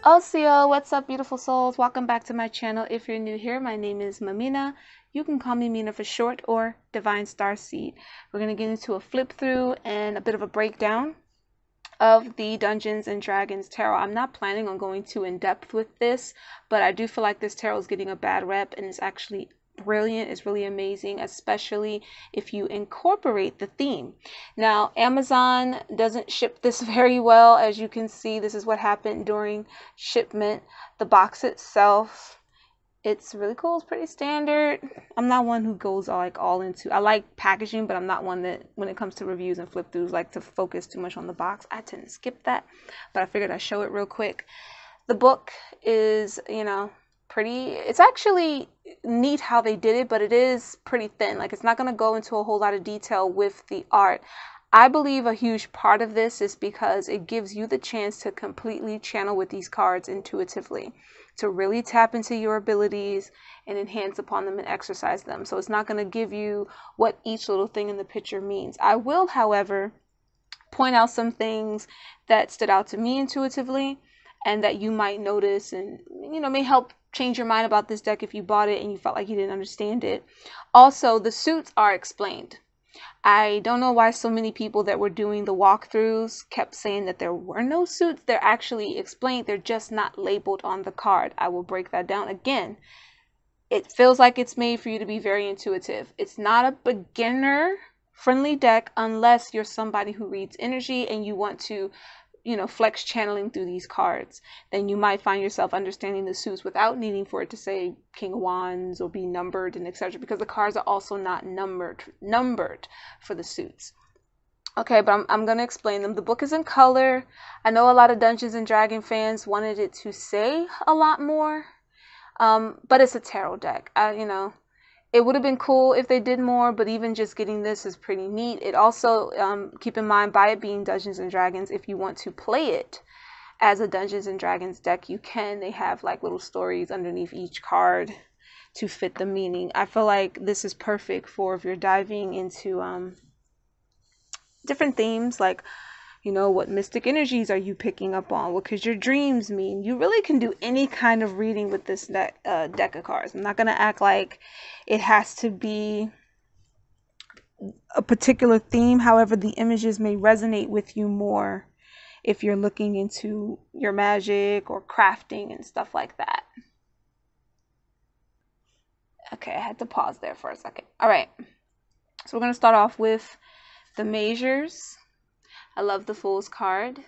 Osio, what's up, beautiful souls? Welcome back to my channel. If you're new here, my name is Mamina. You can call me Mina for short, or Divine Starseed. We're going to get into a flip through and a bit of a breakdown of the Dungeons and Dragons tarot. I'm not planning on going too in depth with this, but I do feel like this tarot is getting a bad rep, and it's actually brilliant. It's really amazing, especially if you incorporate the theme. Now, Amazon doesn't ship this very well. As you can see, this is what happened during shipment. The box itself, it's really cool. It's pretty standard. I'm not one who goes all into, I like packaging, but I'm not one that, when it comes to reviews and flip throughs, like to focus too much on the box. I tend to skip that, but I figured I'd show it real quick. The book is, pretty, it's actually neat how they did it, but it is pretty thin. Like, it's not going to go into a whole lot of detail with the art. I believe a huge part of this is because it gives you the chance to completely channel with these cards intuitively, to really tap into your abilities and enhance upon them and exercise them. So it's not going to give you what each little thing in the picture means. I will, however, point out some things that stood out to me intuitively and that you might notice and, may help change your mind about this deck if you bought it and you felt like you didn't understand it. Also, the suits are explained. I don't know why so many people that were doing the walkthroughs kept saying that there were no suits. They're actually explained. They're just not labeled on the card. I will break that down again. It feels like it's made for you to be very intuitive. It's not a beginner friendly deck unless you're somebody who reads energy and you want to flex channeling through these cards. Then you might find yourself understanding the suits without needing for it to say King of Wands or be numbered and etc., because the cards are also not numbered for the suits. Okay, but I'm going to explain them. The book is in color. I know a lot of Dungeons and Dragon fans wanted it to say a lot more, but it's a tarot deck. It would have been cool if they did more, but even just getting this is pretty neat. It also, keep in mind, by it being Dungeons and Dragons, if you want to play it as a Dungeons and Dragons deck, you can. They have like little stories underneath each card to fit the meaning. I feel like this is perfect for if you're diving into different themes, like, what mystic energies are you picking up on? What could your dreams mean? You really can do any kind of reading with this deck of cards. I'm not going to act like it has to be a particular theme. However, the images may resonate with you more if you're looking into your magic or crafting and stuff like that. Okay, I had to pause there for a second. All right, so we're going to start off with the measures. I love the Fool's card.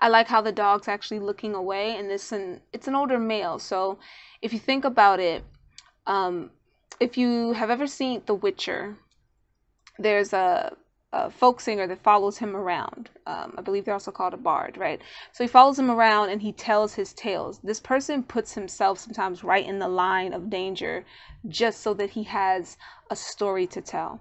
I like how the dog's actually looking away, and it's an older male. So if you think about it, if you have ever seen The Witcher, there's a folk singer that follows him around. I believe they're also called a bard, right? So he follows him around and he tells his tales. This person puts himself sometimes right in the line of danger just so that he has a story to tell.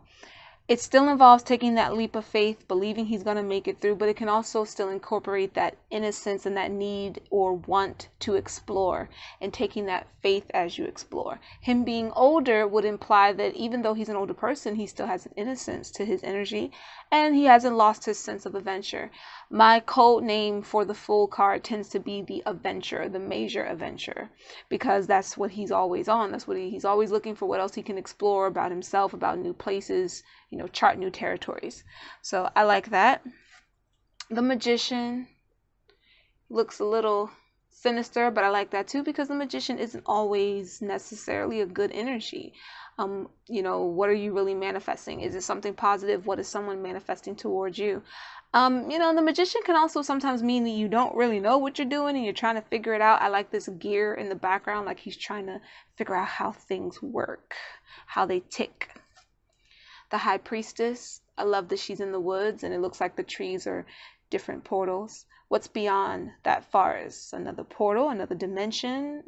It still involves taking that leap of faith, believing he's going to make it through, but it can also still incorporate that innocence and that need or want to explore, and taking that faith as you explore. Him being older would imply that even though he's an older person, he still has an innocence to his energy, and he hasn't lost his sense of adventure. My code name for the Fool card tends to be the Adventurer, the Major Adventurer, because that's what he's always on. That's what he's always looking for, what else he can explore about himself, about new places, chart new territories. So I like that. The Magician looks a little sinister, but I like that too, because the Magician isn't always necessarily a good energy. What are you really manifesting? Is it something positive? What is someone manifesting towards you? The Magician can also sometimes mean that you don't really know what you're doing and you're trying to figure it out. I like this gear in the background, like he's trying to figure out how things work, how they tick. The High Priestess, I love that she's in the woods and it looks like the trees are different portals. What's beyond that forest? Another portal, another dimension,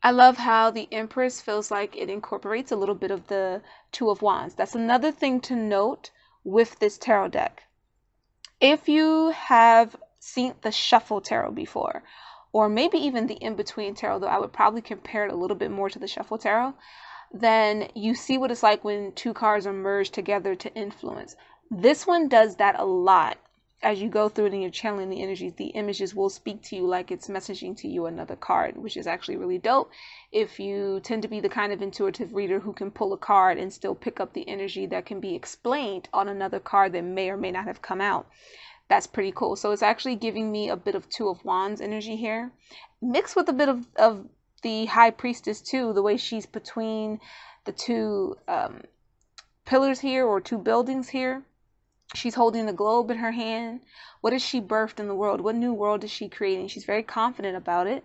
I love how the Empress feels like it incorporates a little bit of the Two of Wands. That's another thing to note with this tarot deck. If you have seen the Shuffle Tarot before, or maybe even the In-Between Tarot, though I would probably compare it a little bit more to the Shuffle Tarot, then you see what it's like when two cards are merged together to influence. This one does that a lot. as you go through it and you're channeling the energies, the images will speak to you like it's messaging to you another card, which is actually really dope. If you tend to be the kind of intuitive reader who can pull a card and still pick up the energy that can be explained on another card that may or may not have come out, that's pretty cool. So it's actually giving me a bit of Two of Wands energy here, mixed with a bit of the High Priestess too, the way she's between the two pillars here, or two buildings here. She's holding the globe in her hand. What has she birthed in the world? What new world is she creating? She's very confident about it.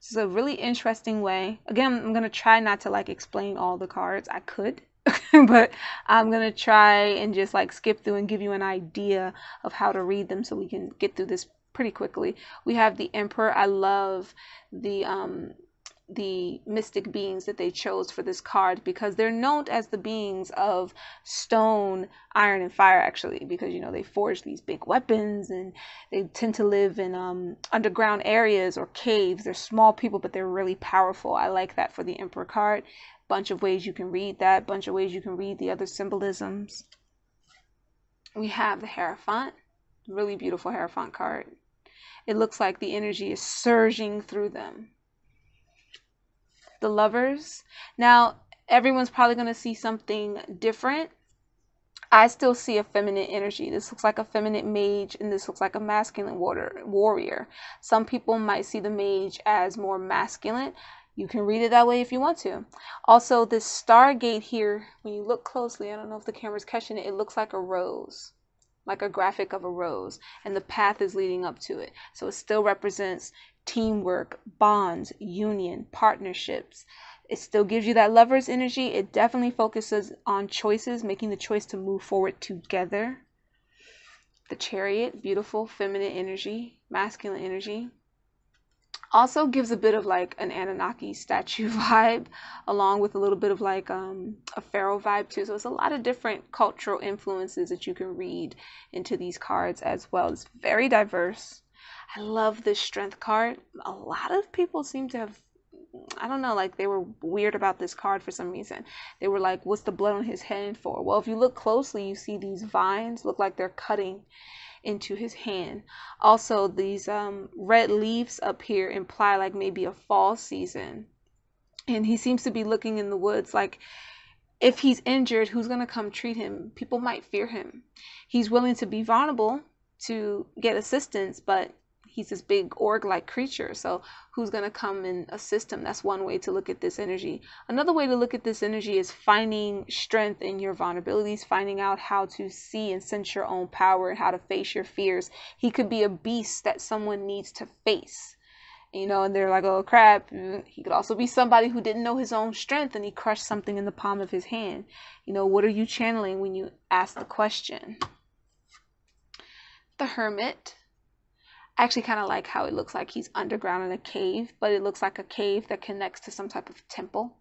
This is a really interesting way. Again, I'm going to try not to like explain all the cards. I could, but I'm going to try and just like skip through and give you an idea of how to read them so we can get through this pretty quickly. We have the Emperor. I love the mystic beings that they chose for this card, because they're known as the beings of stone, iron, and fire, actually, because, you know, they forge these big weapons and they tend to live in underground areas or caves. They're small people, but they're really powerful. I like that for the Emperor card. Bunch of ways you can read that, bunch of ways you can read the other symbolisms. We have the Hierophant, really beautiful Hierophant card. It looks like the energy is surging through them. The Lovers. Now, everyone's probably going to see something different. I still see a feminine energy. This looks like a feminine mage, and this looks like a masculine warrior. Some people might see the mage as more masculine. You can read it that way if you want to. Also, this Stargate here, when you look closely, I don't know if the camera's catching it, it looks like a rose, like a graphic of a rose, and the path is leading up to it. So it still represents teamwork, bonds, union, partnerships. It still gives you that Lover's energy. It definitely focuses on choices, making the choice to move forward together. The Chariot, beautiful feminine energy, masculine energy. Also gives a bit of like an Anunnaki statue vibe, along with a little bit of like a pharaoh vibe too. So it's a lot of different cultural influences that you can read into these cards as well. It's very diverse. I love this Strength card. A lot of people seem to have, I don't know, like they were weird about this card for some reason. They were like, what's the blood on his hand for? Well, if you look closely, you see these vines look like they're cutting into his hand. Also, these red leaves up here imply like maybe a fall season. And he seems to be looking in the woods like, if he's injured, who's going to come treat him? People might fear him. He's willing to be vulnerable to get assistance, but he's this big orc-like creature, so who's going to come and assist him? That's one way to look at this energy. Another way to look at this energy is finding strength in your vulnerabilities, finding out how to see and sense your own power and how to face your fears. He could be a beast that someone needs to face, you know, and they're like, oh crap. He could also be somebody who didn't know his own strength and he crushed something in the palm of his hand. You know, what are you channeling when you ask the question? The Hermit. I actually kind of like how it looks like he's underground in a cave, but it looks like a cave that connects to some type of temple.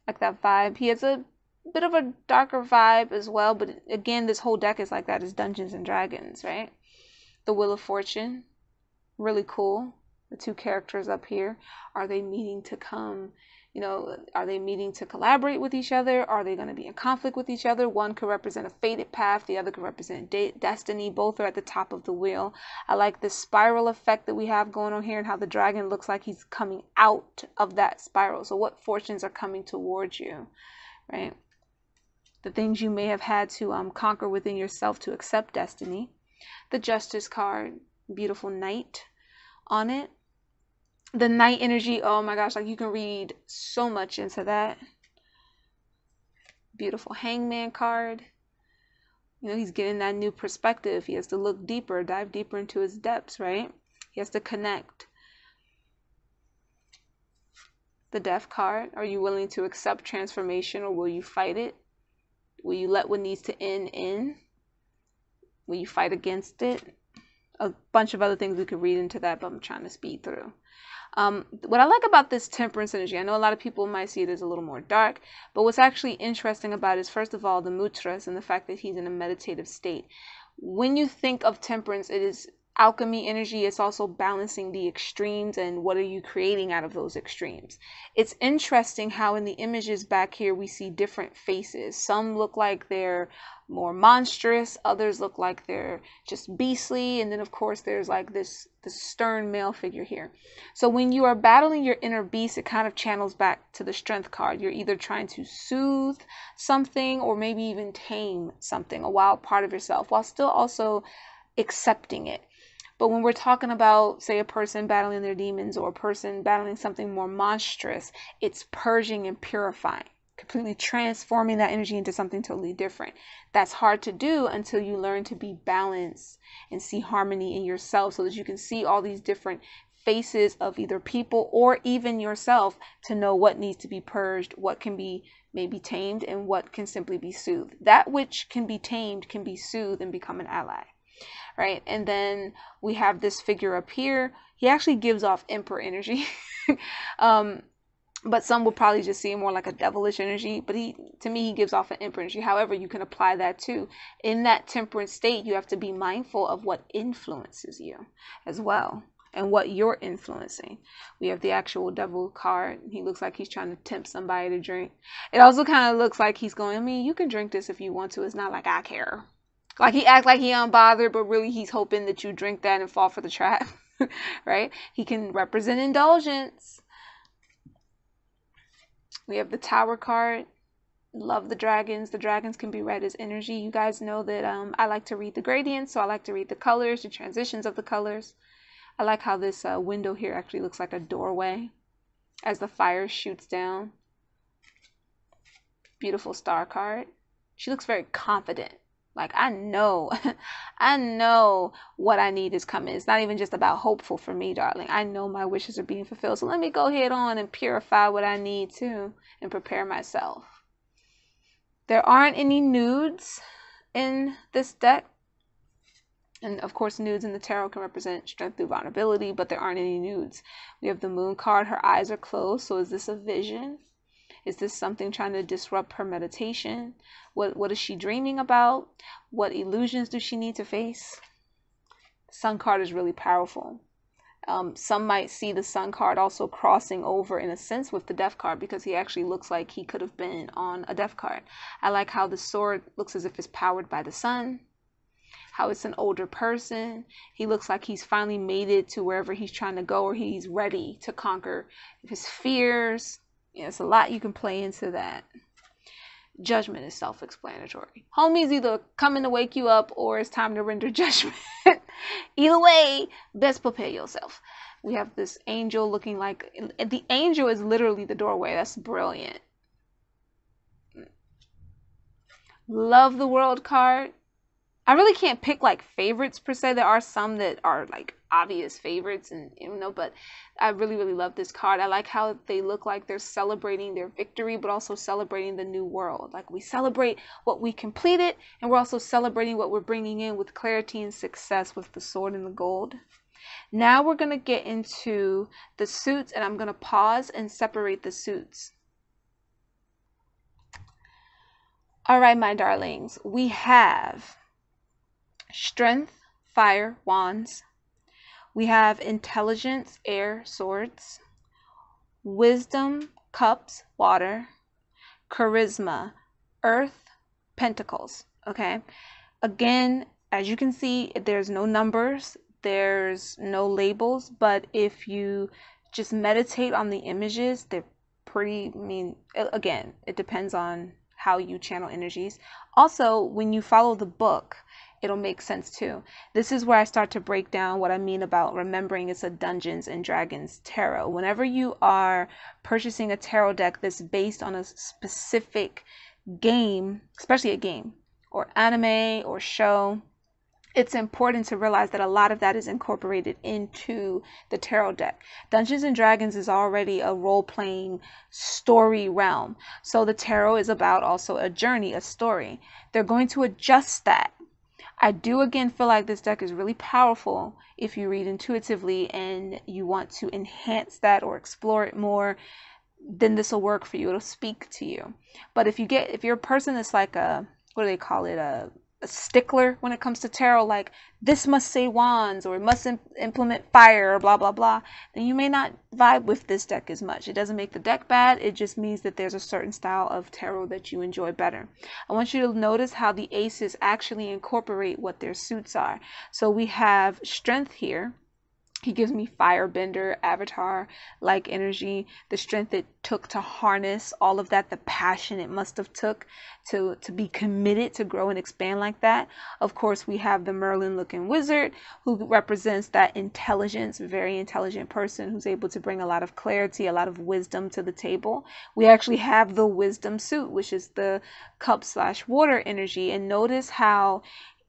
Like that vibe. He has a bit of a darker vibe as well, but again, this whole deck is like that. It's Dungeons and Dragons, right? The Wheel of Fortune. Really cool. The two characters up here. Are they meeting to come? You know, are they meeting to collaborate with each other? Are they going to be in conflict with each other? One could represent a fated path. The other could represent destiny. Both are at the top of the wheel. I like the spiral effect that we have going on here and how the dragon looks like he's coming out of that spiral. So what fortunes are coming towards you, right? The things you may have had to conquer within yourself to accept destiny. The Justice card, beautiful knight on it. The Night energy, oh my gosh, like you can read so much into that. Beautiful Hangman card. You know, he's getting that new perspective. He has to look deeper, dive deeper into his depths, right? He has to connect. The Death card, are you willing to accept transformation or will you fight it? Will you let what needs to end in? Will you fight against it? A bunch of other things we could read into that, but I'm trying to speed through. What I like about this Temperance energy, I know a lot of people might see it as a little more dark, but what's actually interesting about it is, first of all, the mudras and the fact that he's in a meditative state. When you think of temperance, it is alchemy energy, it's also balancing the extremes and what are you creating out of those extremes. It's interesting how in the images back here we see different faces. Some look like they're more monstrous, others look like they're just beastly, and then of course there's like this stern male figure here. So when you are battling your inner beast, it kind of channels back to the strength card. You're either trying to soothe something or maybe even tame something, a wild part of yourself, while still also accepting it. But when we're talking about, say, a person battling their demons or a person battling something more monstrous, it's purging and purifying, completely transforming that energy into something totally different. That's hard to do until you learn to be balanced and see harmony in yourself, so that you can see all these different faces of either people or even yourself, to know what needs to be purged, what can be maybe tamed, and what can simply be soothed. That which can be tamed can be soothed and become an ally. Right? And then we have this figure up here. He actually gives off emperor energy. But some will probably just see him more like a devilish energy. But to me, he gives off an emperor energy. However, you can apply that too. In that temperance state, you have to be mindful of what influences you as well, and what you're influencing. We have the actual devil card. He looks like he's trying to tempt somebody to drink. It also kind of looks like he's going, I mean, you can drink this if you want to. It's not like I care. Like he acts like he unbothered, but really he's hoping that you drink that and fall for the trap, right? He can represent indulgence. We have the Tower card. Love the dragons. The dragons can be read as energy. You guys know that I like to read the gradients, so I like to read the colors, the transitions of the colors. I like how this window here actually looks like a doorway as the fire shoots down. Beautiful star card. She looks very confident. Like, I know what I need is coming. It's not even just about hopeful for me, darling. I know my wishes are being fulfilled. So let me go ahead on and purify what I need to and prepare myself. There aren't any nudes in this deck. And of course, nudes in the tarot can represent strength through vulnerability, but there aren't any nudes. We have the moon card. Her eyes are closed. So is this a vision? Is this something trying to disrupt her meditation? What is she dreaming about? What illusions does she need to face? The Sun card is really powerful. Some might see the Sun card also crossing over in a sense with the Death card, because he actually looks like he could have been on a Death card. I like how the sword looks as if it's powered by the sun, how it's an older person. He looks like he's finally made it to wherever he's trying to go, or he's ready to conquer his fears. Yeah, it's a lot you can play into that. Judgment is self-explanatory. Homie's either coming to wake you up or it's time to render judgment. Either way, best prepare yourself. We have this angel looking like, the angel is literally the doorway. That's brilliant. Love the World card. I really can't pick like favorites per se. There are some that are like obvious favorites, and but I really, really love this card. I like how they look like they're celebrating their victory, but also celebrating the new world. Like, we celebrate what we completed, and we're also celebrating what we're bringing in with clarity and success with the sword and the gold. Now we're going to get into the suits, and I'm going to pause and separate the suits. All right, my darlings, we have strength, fire, wands. We have intelligence, air, swords. Wisdom, cups, water. Charisma, earth, pentacles. Okay. Again, as you can see, there's no numbers, there's no labels, but if you just meditate on the images, they're pretty, again, it depends on how you channel energies. Also, when you follow the book, it'll make sense too. This is where I start to break down what I mean about remembering it's a Dungeons and Dragons tarot. Whenever you are purchasing a tarot deck that's based on a specific game, especially a game or anime or show, it's important to realize that a lot of that is incorporated into the tarot deck. Dungeons and Dragons is already a role-playing story realm. So the tarot is about also a journey, a story. They're going to adjust that. I do again feel like this deck is really powerful if you read intuitively and you want to enhance that or explore it more, then this will work for you. It'll speak to you. But if you're a person that's like a, what do they call it? A a stickler when it comes to tarot, like this must say wands or it must implement fire or blah blah blah, then you may not vibe with this deck as much. It doesn't make the deck bad, it just means that there's a certain style of tarot that you enjoy better. I want you to notice how the aces actually incorporate what their suits are. So we have strength here. He gives me firebender, avatar like energy, the strength it took to harness all of that, the passion it must have took to be committed to grow and expand like that. Of course, we have the Merlin looking wizard, who represents that intelligence, very intelligent person who's able to bring a lot of clarity, a lot of wisdom to the table. We actually have the wisdom suit, which is the cup/water energy. And notice how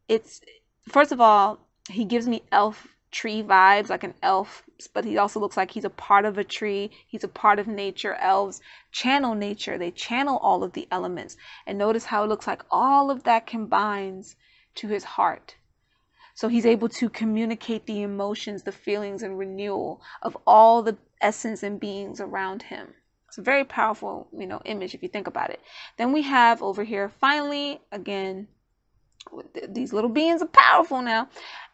it's, first of all, he gives me elf tree vibes, like an elf, but he also looks like he's a part of a tree. He's a part of nature. Elves channel nature. They channel all of the elements. And notice how it looks like all of that combines to his heart. So he's able to communicate the emotions, the feelings, and renewal of all the essence and beings around him. It's a very powerful, image if you think about it. Then we have over here, finally, again, these little beings are powerful now,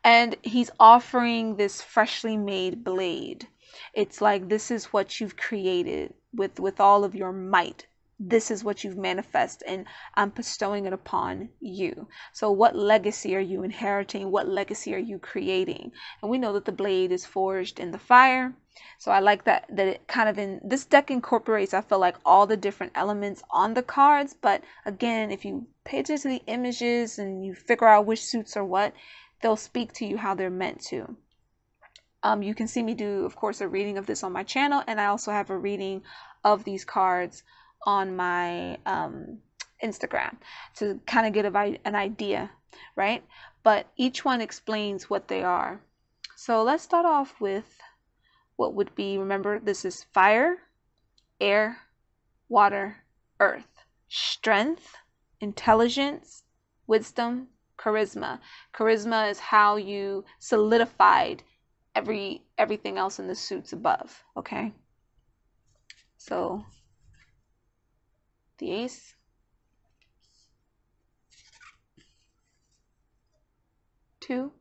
and he's offering this freshly made blade. It's like, this is what you've created with all of your might. This is what you've manifested, and I'm bestowing it upon you. So what legacy are you inheriting? What legacy are you creating? And we know that the blade is forged in the fire. So I like that it kind of, in this deck, incorporates, I feel like, all the different elements on the cards. But again, if you pay attention to the images and you figure out which suits are what, they'll speak to you how they're meant to. You can see me do, of course, a reading of this on my channel, and I also have a reading of these cards on my Instagram to kind of get an idea, right? But each one explains what they are. So let's start off with what would be, remember, this is fire, air, water, earth, strength, intelligence, wisdom, charisma. Charisma is how you solidified everything else in the suits above, okay? So the ace, two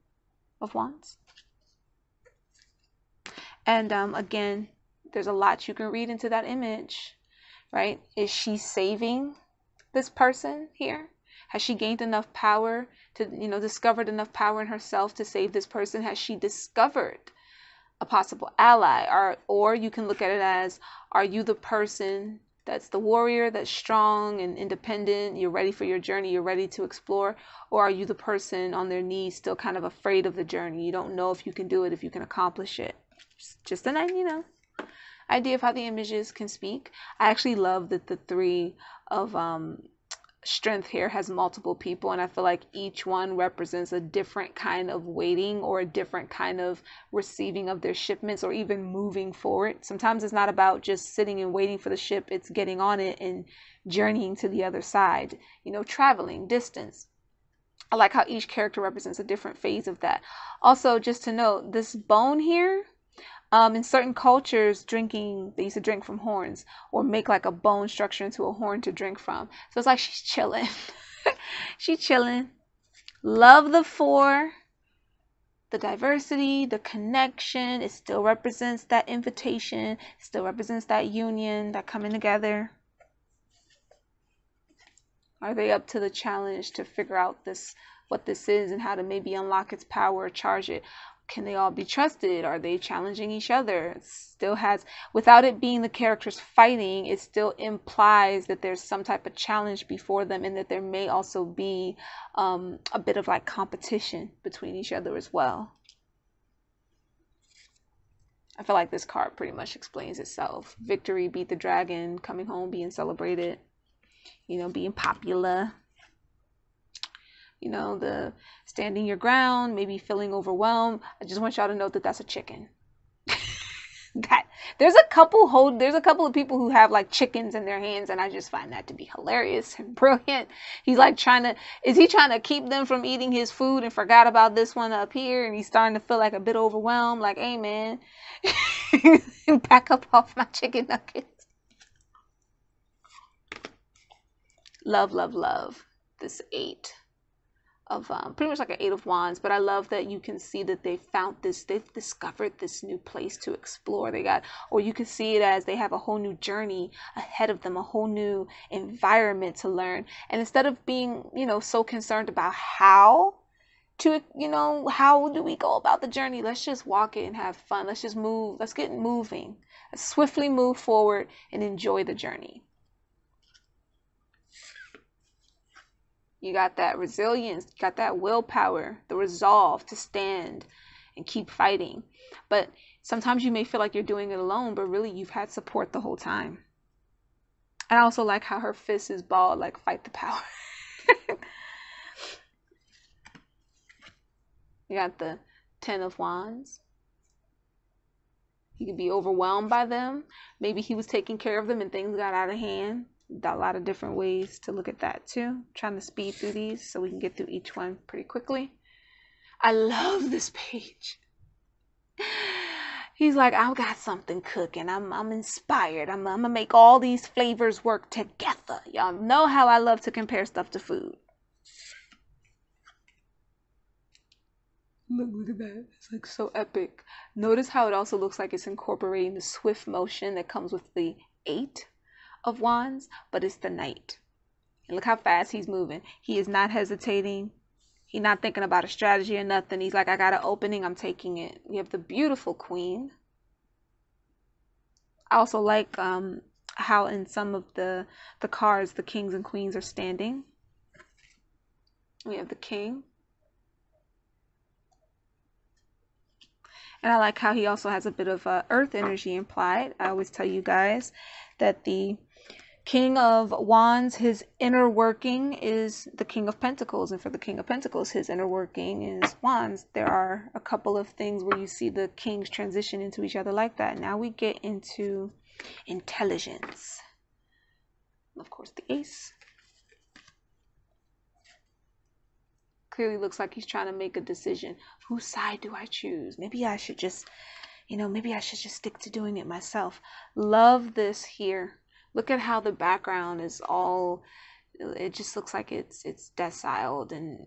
of wands, and again, there's a lot you can read into that image, right? Is she saving this person here? Has she gained enough power to, discovered enough power in herself to save this person? Has she discovered a possible ally? Or you can look at it as, are you the person that's the warrior, that's strong and independent, you're ready for your journey, you're ready to explore? Or are you the person on their knees, still kind of afraid of the journey? You don't know if you can do it, if you can accomplish it. Just an idea of how the images can speak. I actually love that the three of strength here has multiple people, and I feel like each one represents a different kind of waiting or a different kind of receiving of their shipments, or even moving forward. Sometimes it's not about just sitting and waiting for the ship, it's getting on it and journeying to the other side, traveling distance. I like how each character represents a different phase of that. Also, just to note, this bone here, in certain cultures, they used to drink from horns, or make like a bone structure into a horn to drink from. So it's like she's chilling. She's chilling. Love the four, the diversity, the connection. It still represents that invitation. It still represents that union, that coming together. Are they up to the challenge to figure out what this is and how to maybe unlock its power or charge it? Can they all be trusted? Are they challenging each other? It still has, without it being the characters fighting, it still implies that there's some type of challenge before them, and that there may also be a bit of like competition between each other as well. I feel like this card pretty much explains itself. Victory, beat the dragon, coming home, being celebrated, being popular. The standing your ground, maybe feeling overwhelmed. I just want y'all to know that that's a chicken. There's a couple of people who have like chickens in their hands, and I just find that to be hilarious and brilliant. He's like is he trying to keep them from eating his food and forgot about this one up here, and he's starting to feel like a bit overwhelmed, like, hey man, back up off my chicken nuggets. Love, love, love this 8 pretty much like an 8 of Wands. But I love that you can see that they've discovered this new place to explore. Or you can see it as they have a whole new journey ahead of them, a whole new environment to learn. And instead of being, so concerned about how do we go about the journey? Let's just walk it and have fun. Let's just move. Let's get moving. Let's swiftly move forward and enjoy the journey. You got that resilience, you got that willpower, the resolve to stand and keep fighting. But sometimes you may feel like you're doing it alone, but really you've had support the whole time. I also like how her fist is balled, like fight the power. You got the 10 of Wands. He could be overwhelmed by them. Maybe he was taking care of them and things got out of hand. Got a lot of different ways to look at that too. Trying to speed through these so we can get through each one pretty quickly. I love this page. He's like, I've got something cooking. I'm inspired. I'm gonna make all these flavors work together. Y'all know how I love to compare stuff to food. Look at that. It's like so epic. Notice how it also looks like it's incorporating the swift motion that comes with the 8 of Wands, but it's the Knight. And look how fast he's moving. He is not hesitating. He's not thinking about a strategy or nothing. He's like, I got an opening, I'm taking it. We have the beautiful Queen. I also like how in some of the cards the kings and queens are standing. We have the King. And I like how he also has a bit of earth energy implied. I always tell you guys that the King of Wands, his inner working is the King of Pentacles. And for the King of Pentacles, his inner working is Wands. There are a couple of things where you see the kings transition into each other like that. Now we get into intelligence. Of course, the Ace. Clearly looks like he's trying to make a decision. Whose side do I choose? Maybe I should just, maybe I should just stick to doing it myself. Love this here. Look at how the background is all, it just looks like it's deciled and,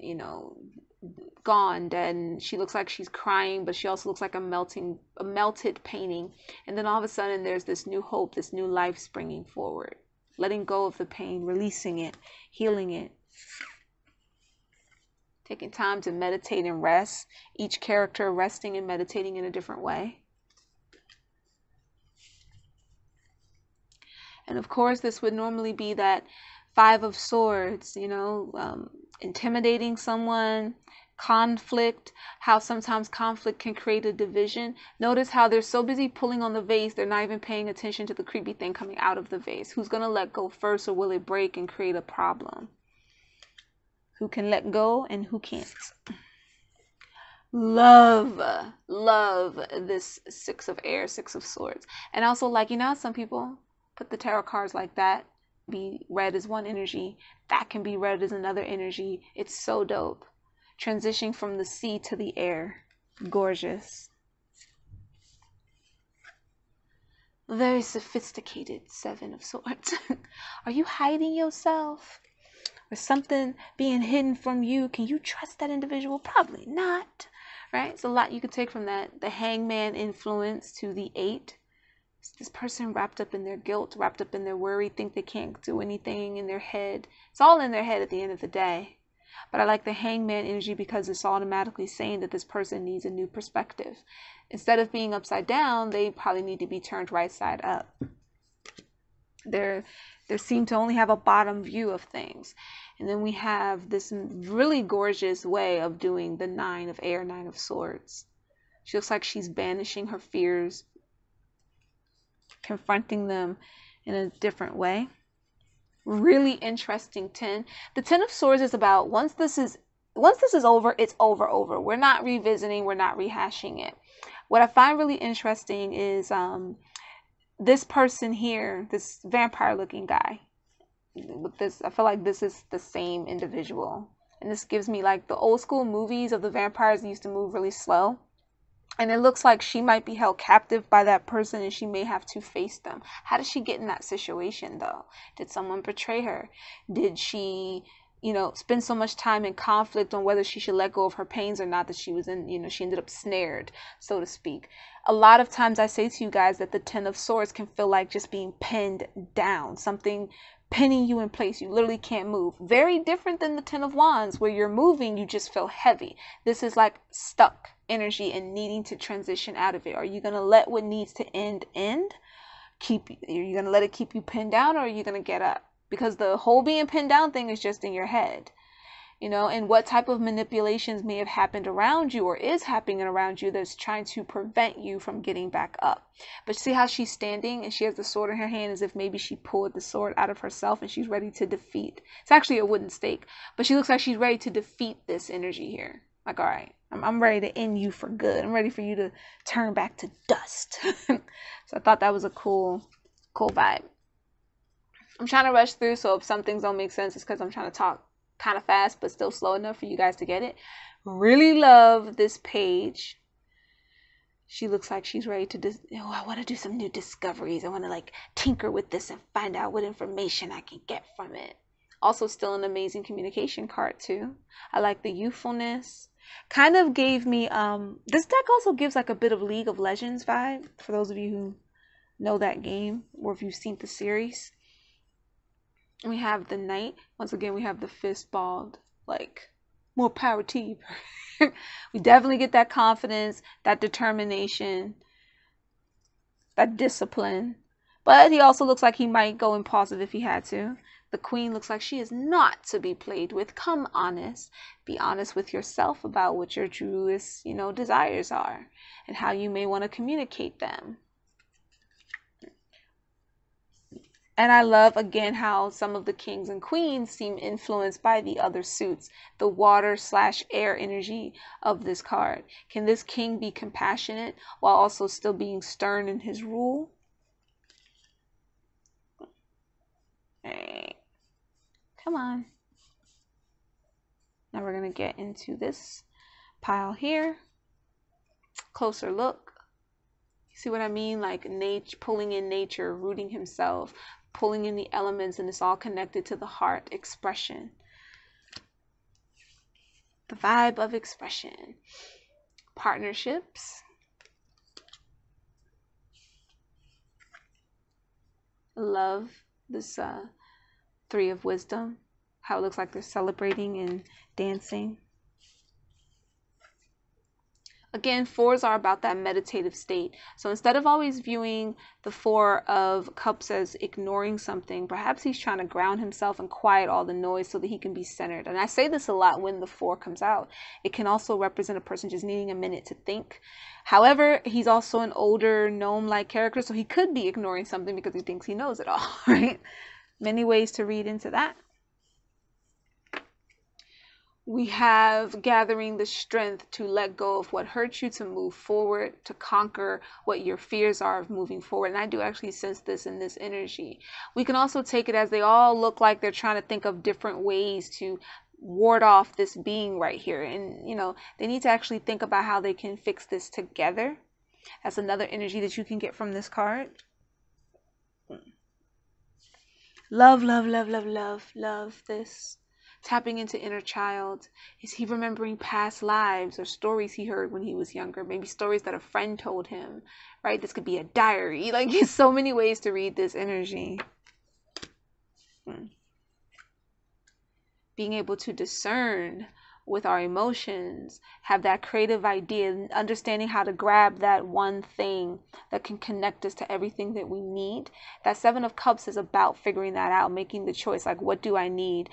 gone, dead. And she looks like she's crying, but she also looks like a melted painting. And then all of a sudden there's this new hope, this new life springing forward. Letting go of the pain, releasing it, healing it. Taking time to meditate and rest. Each character resting and meditating in a different way. And of course, this would normally be that 5 of Swords, intimidating someone, conflict, how sometimes conflict can create a division. Notice how they're so busy pulling on the vase, they're not even paying attention to the creepy thing coming out of the vase. Who's going to let go first, or will it break and create a problem? Who can let go and who can't? Love this 6 of Air, 6 of Swords. And also, like, some people put the tarot cards like that. Be read as one energy. That can be read as another energy. It's so dope. Transitioning from the sea to the air. Gorgeous. Very sophisticated 7 of Swords. Are you hiding yourself? Or something being hidden from you? Can you trust that individual? Probably not, right? It's a lot you could take from that. The Hangman influence to the 8. This person wrapped up in their guilt, wrapped up in their worry, think they can't do anything in their head. It's all in their head at the end of the day. But I like the Hangman energy because it's automatically saying that this person needs a new perspective. Instead of being upside down, they probably need to be turned right side up. They seem to only have a bottom view of things. And then we have this really gorgeous way of doing the 9 of Air, 9 of Swords. She looks like she's banishing her fears, confronting them in a different way. Really interesting 10. The 10 of Swords is about once this is over, it's over. We're not revisiting, we're not rehashing it. What I find really interesting is this person here, this vampire looking guy. With this, I feel like this is the same individual. And this gives me like the old school movies of the vampires that used to move really slow. And it looks like she might be held captive by that person and she may have to face them. How did she get in that situation though? Did someone betray her? Did she spend so much time in conflict on whether she should let go of her pains or not, that she was in, she ended up snared, so to speak. A lot of times I say to you guys that the Ten of Swords can feel like just being pinned down, something pinning you in place. You literally can't move. Very different than the Ten of Wands, where you're moving, you just feel heavy. This is like stuck energy and needing to transition out of it. Are you going to let what needs to end? Are you going to let it keep you pinned down, or are you going to get up? Because the whole being pinned down thing is just in your head, and what type of manipulations may have happened around you or is happening around you that's trying to prevent you from getting back up. But see how she's standing and she has the sword in her hand, as if maybe she pulled the sword out of herself and she's ready to defeat. It's actually a wooden stake, but she looks like she's ready to defeat this energy here. Like, all right, I'm ready to end you for good. I'm ready for you to turn back to dust. So I thought that was a cool vibe. I'm trying to rush through, so if some things don't make sense, it's because I'm trying to talk kind of fast, but still slow enough for you guys to get it. Really love this page. She looks like she's ready to, I want to do some new discoveries. I want to like tinker with this and find out what information I can get from it. Also still an amazing communication card too. I like the youthfulness. Kind of gave me, this deck also gives like a bit of League of Legends vibe, for those of you who know that game, or if you've seen the series. We have the Knight. Once again, we have the fist balled, like, more power to you. We definitely get that confidence, that determination, that discipline. But he also looks like he might go impulsive if he had to. The Queen looks like she is not to be played with. Come honest. Be honest with yourself about what your truest, desires are and how you may want to communicate them. And I love, again, how some of the kings and queens seem influenced by the other suits, the water/air energy of this card. Can this king be compassionate while also still being stern in his rule? Hey, come on. Now we're going to get into this pile here. Closer look. See what I mean? Like nature, pulling in nature, rooting himself, pulling in the elements, and it's all connected to the heart expression. The vibe of expression. Partnerships. Love this Three of Wisdom. How it looks like they're celebrating and dancing. Again, fours are about that meditative state. So instead of always viewing the Four of Cups as ignoring something, perhaps he's trying to ground himself and quiet all the noise so that he can be centered. And I say this a lot when the Four comes out. It can also represent a person just needing a minute to think. However, he's also an older gnome-like character, so he could be ignoring something because he thinks he knows it all, right? Many ways to read into that. We have gathering the strength to let go of what hurts you, to move forward, to conquer what your fears are of moving forward. And I do actually sense this in this energy. We can also take it as they all look like they're trying to think of different ways to ward off this being right here. And, they need to actually think about how they can fix this together. That's another energy that you can get from this card. Love, love, love, love, love, love this. Tapping into inner child. Is he remembering past lives or stories he heard when he was younger? Maybe stories that a friend told him, right? This could be a diary. Like, there's so many ways to read this energy. Being able to discern with our emotions, have that creative idea, understanding how to grab that one thing that can connect us to everything that we need. That Seven of Cups is about figuring that out, making the choice, like, what do I need?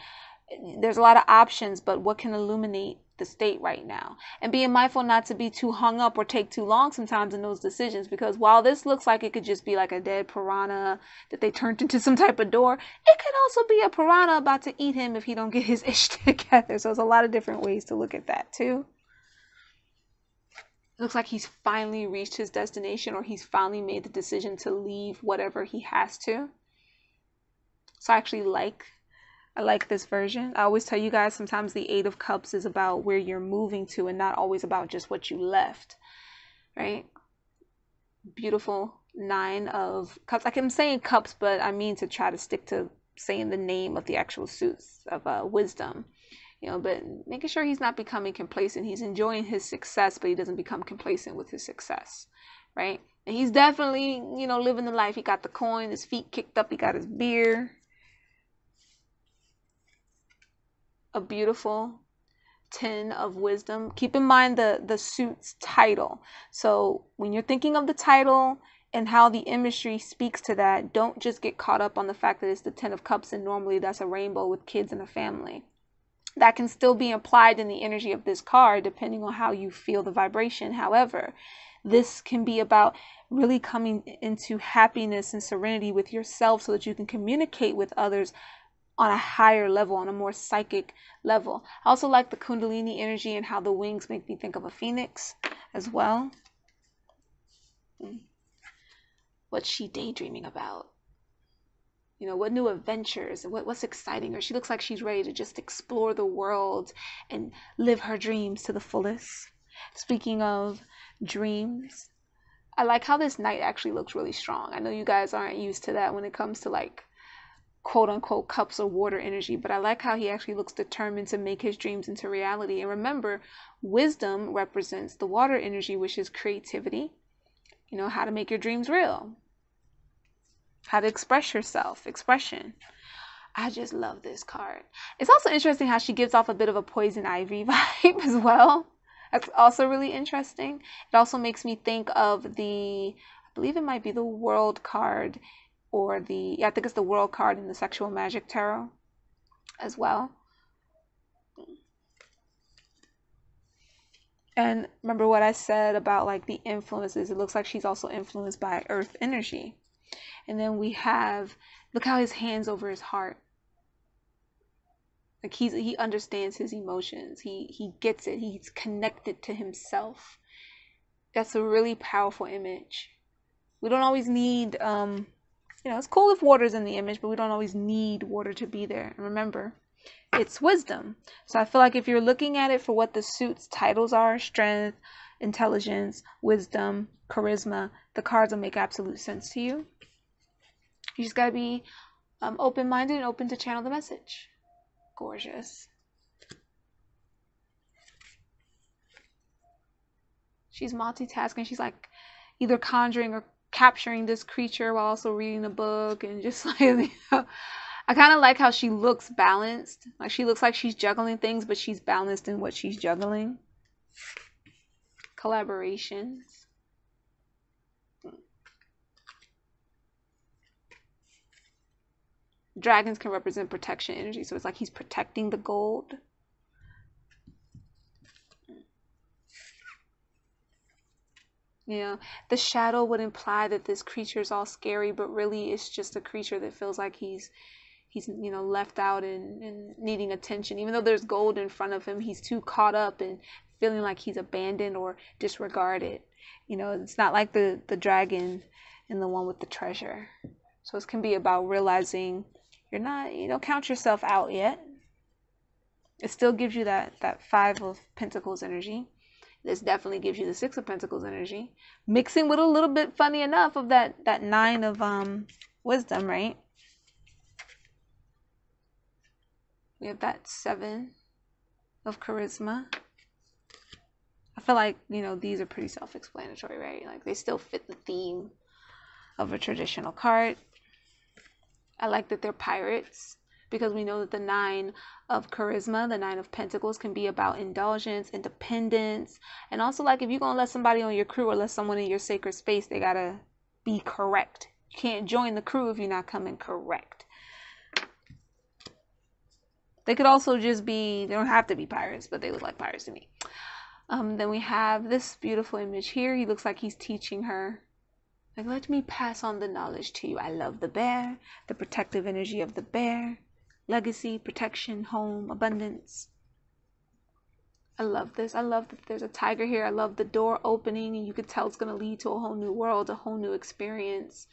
There's a lot of options, but what can illuminate the state right now? And being mindful not to be too hung up or take too long sometimes in those decisions, because while this looks like it could just be like a dead piranha that they turned into some type of door, it could also be a piranha about to eat him if he don't get his ish together. So there's a lot of different ways to look at that too. It looks like he's finally reached his destination, or he's finally made the decision to leave whatever he has to. So I like this version. I always tell you guys, sometimes the Eight of Cups is about where you're moving to and not always about just what you left, right? Beautiful Nine of Cups. Like, I'm saying cups, but I mean to try to stick to saying the name of the actual suits of wisdom. But making sure he's not becoming complacent. He's enjoying his success, but he doesn't become complacent with his success, right? And he's definitely, living the life. He got the coin, his feet kicked up, he got his beer. A beautiful 10 of wisdom. Keep in mind the suit's title. So when you're thinking of the title and how the imagery speaks to that, don't just get caught up on the fact that it's the 10 of cups and normally that's a rainbow with kids and a family. That can still be applied in the energy of this card depending on how you feel the vibration. However, this can be about really coming into happiness and serenity with yourself so that you can communicate with others on a higher level, on a more psychic level. I also like the Kundalini energy and how the wings make me think of a phoenix as well. What's she daydreaming about? What new adventures and what's exciting her? She looks like she's ready to just explore the world and live her dreams to the fullest. Speaking of dreams, I like how this knight actually looks really strong. I know you guys aren't used to that when it comes to like quote unquote cups of water energy, but I like how he actually looks determined to make his dreams into reality. And remember, wisdom represents the water energy, which is creativity, how to make your dreams real, how to express yourself, expression. I just love this card. It's also interesting how she gives off a bit of a poison ivy vibe as well. That's also really interesting. It also makes me think of I believe it might be the World card, or I think it's the World card in the Sexual Magic Tarot as well. And remember what I said about like the influences. It looks like she's also influenced by earth energy. And then we have, look how his hand's over his heart. Like he understands his emotions. He gets it. He's connected to himself. That's a really powerful image. We don't always need it's cool if water's in the image, but we don't always need water to be there. And remember, it's wisdom. So I feel like if you're looking at it for what the suit's titles are, strength, intelligence, wisdom, charisma, the cards will make absolute sense to you. You just gotta be open-minded and open to channel the message. Gorgeous. She's multitasking. She's like either conjuring or capturing this creature while also reading a book, and just like, I kind of like how she looks balanced. Like she looks like she's juggling things, but she's balanced in what she's juggling. Collaborations. Dragons can represent protection energy, so it's like he's protecting the gold. The shadow would imply that this creature is all scary, but really it's just a creature that feels like he's left out and needing attention. Even though there's gold in front of him, he's too caught up and feeling like he's abandoned or disregarded. It's not like the dragon and the one with the treasure. So it can be about realizing you're not, count yourself out yet. It still gives you that 5 of Pentacles energy. This definitely gives you the 6 of Pentacles energy, mixing with a little bit, funny enough, of that 9 of wisdom, right? We have that 7 of charisma. I feel like, these are pretty self-explanatory, right? Like they still fit the theme of a traditional card. I like that they're pirates, because we know that the 9 of charisma, the 9 of Pentacles, can be about indulgence, independence, and also like if you're going to let somebody on your crew or let someone in your sacred space, they got to be correct. You can't join the crew if you're not coming correct. They could also just be, they don't have to be pirates, but they look like pirates to me. Then we have this beautiful image here. He looks like he's teaching her. Like, let me pass on the knowledge to you. I love the bear, the protective energy of the bear. Legacy, protection, home, abundance. I love this. I love that there's a tiger here. I love the door opening, and you could tell it's going to lead to a whole new world, a whole new experience.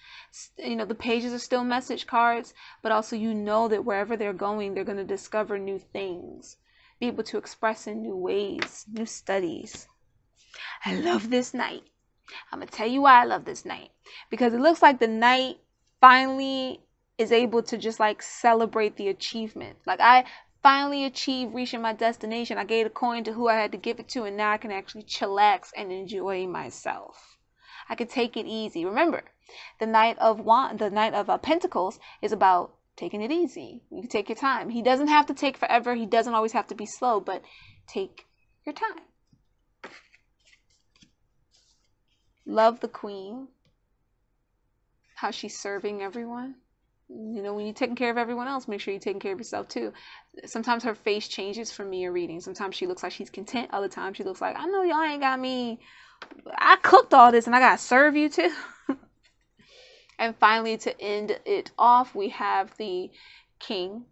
The pages are still message cards, but also that wherever they're going, they're going to discover new things, be able to express in new ways, new studies. I love this knight. I'm going to tell you why I love this knight. Because it looks like the knight finally is able to just like celebrate the achievement. Like, I finally achieved reaching my destination. I gave a coin to who I had to give it to, and now I can actually chillax and enjoy myself. I could take it easy. Remember, the Knight of Pentacles is about taking it easy. You can take your time. He doesn't have to take forever. He doesn't always have to be slow, but take your time. Love the Queen. How she's serving everyone. You know, when you're taking care of everyone else, make sure you're taking care of yourself too. Sometimes her face changes for me in reading. Sometimes she looks like she's content. Other times she looks like, I know y'all ain't got me. I cooked all this and I gotta serve you too. And finally, to end it off, we have the King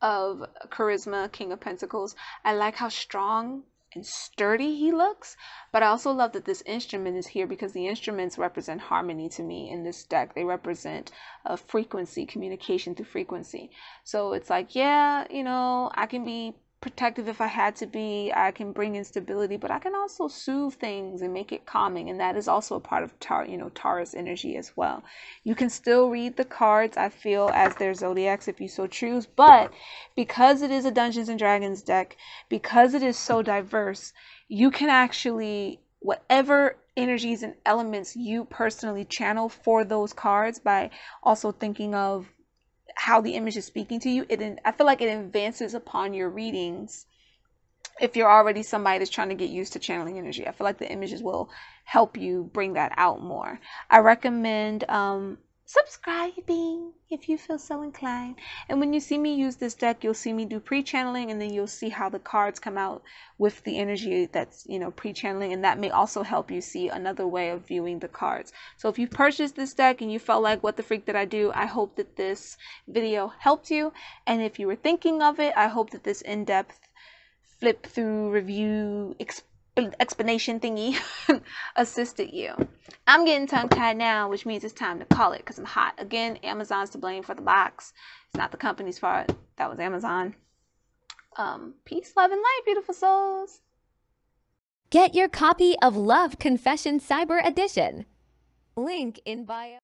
of Charisma, King of Pentacles. I like how strong and sturdy he looks, but I also love that this instrument is here because the instruments represent harmony to me in this deck. They represent a frequency, communication through frequency. So it's like, yeah, you know, I can be protective if I had to be. I can bring in stability, but I can also soothe things and make it calming, and that is also a part of Taurus energy as well. You can still read the cards, I feel, as their zodiacs if you so choose, but because it is a Dungeons and Dragons deck, because it is so diverse, you can actually, whatever energies and elements you personally channel for those cards, by also thinking of how the image is speaking to you, I feel like it advances upon your readings. If you're already somebody that's trying to get used to channeling energy, I feel like the images will help you bring that out more. I recommend subscribing if you feel so inclined. And when you see me use this deck, you'll see me do pre-channeling, and then you'll see how the cards come out with the energy that's, you know, pre-channeling, and that may also help you see another way of viewing the cards. So if you purchased this deck and you felt like, what the freak did I do? I hope that this video helped you. And if you were thinking of it, I hope that this in-depth flip through review explanation thingy assisted you. I'm getting tongue-tied now, which means it's time to call it because I'm hot. Again, Amazon's to blame for the box. It's not the company's fault. That was Amazon. Peace, love, and light, beautiful souls. Get your copy of Love Confession Cyber Edition. Link in bio.